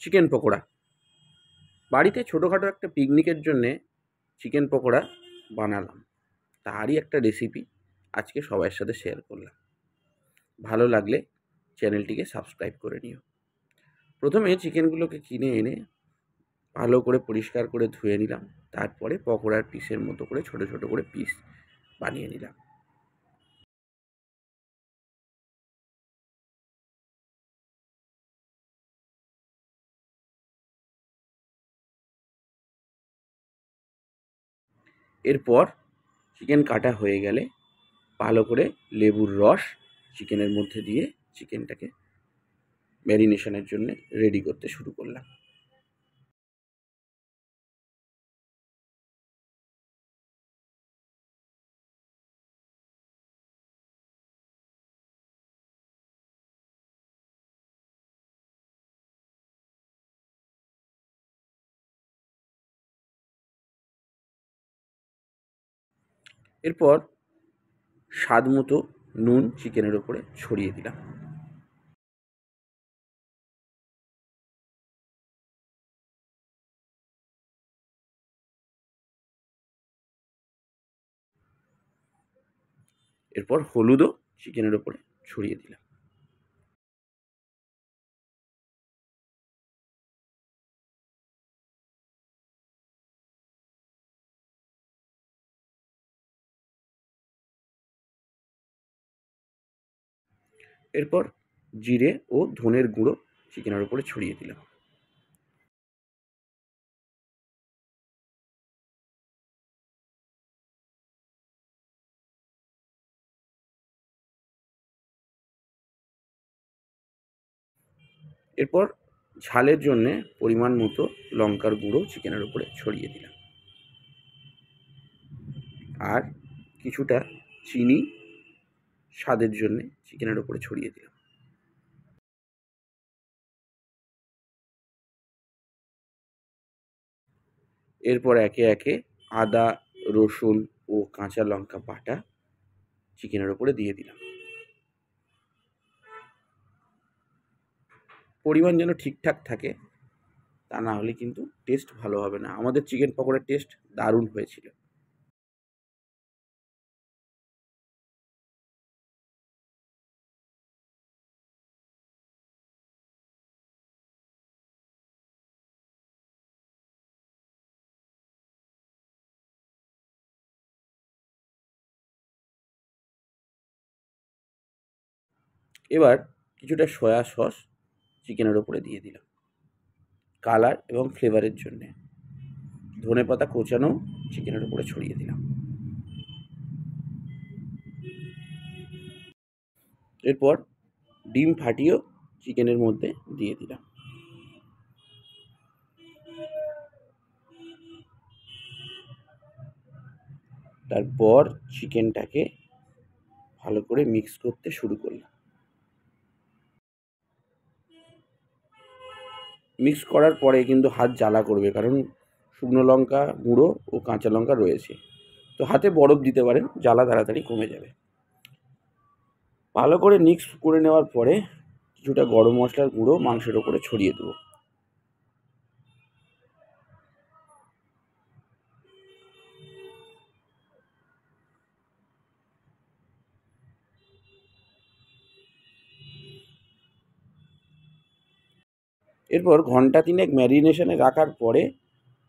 Chicken pakora. বাড়িতে ছোটোখাটো একটা পিকনিকের জন্যে চিকেন পকোড়া বানালাম, তারই একটা রেসিপি আজকে সবার সাথে শেয়ার করলাম। ভালো লাগলে চ্যানেলটিকে সাবস্ক্রাইব করে নিও। প্রথমে চিকেনগুলোকে কিনে এনে ভালো করে পরিষ্কার করে ধুয়ে নিলাম, তারপরে পকোড়ার পিসের মতো করে ছোটো ছোটো করে পিস বানিয়ে নিলাম। এরপর চিকেন কাটা হয়ে গেলে ভালো করে লেবুর রস চিকেনের মধ্যে দিয়ে চিকেনটাকে ম্যারিনেশনের জন্য রেডি করতে শুরু করলাম। এরপর স্বাদ মতো নুন চিকেনের ওপরে ছড়িয়ে দিলাম। এরপর হলুদও চিকেনের ওপরে ছড়িয়ে দিলাম। এরপর জিরে ও ধনের গুঁড়ো চিকেনের ওপরে ছড়িয়ে দিলাম। এরপর ঝালের জন্যে পরিমাণ মতো লঙ্কার গুঁড়ো চিকেনের ওপরে ছড়িয়ে দিলাম, আর কিছুটা চিনি স্বাদের জন্যে চিকেনের ওপরে ছড়িয়ে দিলাম। এরপর একে একে আদা, রসুন ও কাঁচা লঙ্কা বাটা চিকেনের ওপরে দিয়ে দিলাম। পরিমাণ যেন ঠিকঠাক থাকে, তা না হলে কিন্তু টেস্ট ভালো হবে না। আমাদের চিকেন পকোড়ার টেস্ট দারুণ হয়েছিল। এবার কিছুটা সয়া সস চিকেনের ওপরে দিয়ে দিলাম কালার এবং ফ্লেভারের জন্যে। ধনেপাতা কোচানো চিকেনের ওপরে ছড়িয়ে দিলাম। এরপর ডিম ফাটিয়েও চিকেনের মধ্যে দিয়ে দিলাম। তারপর চিকেনটাকে ভালো করে মিক্স করতে শুরু করলাম। মিক্স করার পরে কিন্তু হাত জ্বালা করবে, কারণ শুকনো লঙ্কা গুঁড়ো ও কাঁচা লঙ্কা রয়েছে, তো হাতে বরফ দিতে পারেন, জ্বালা তাড়াতাড়ি কমে যাবে। ভালো করে মিক্স করে নেওয়ার পরে কিছুটা গরম মশলার গুঁড়ো মাংসের ওপরে ছড়িয়ে দেবো। এরপর ঘন্টা তিনেক ম্যারিনেশনে রাখার পরে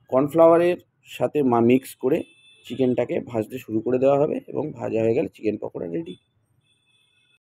কর্নফ্লাওয়ারের সাথে মিক্স করে চিকেনটাকে ভাজতে শুরু করে দেওয়া হবে, এবং ভাজা হয়ে গেলে চিকেন পকোড়া রেডি।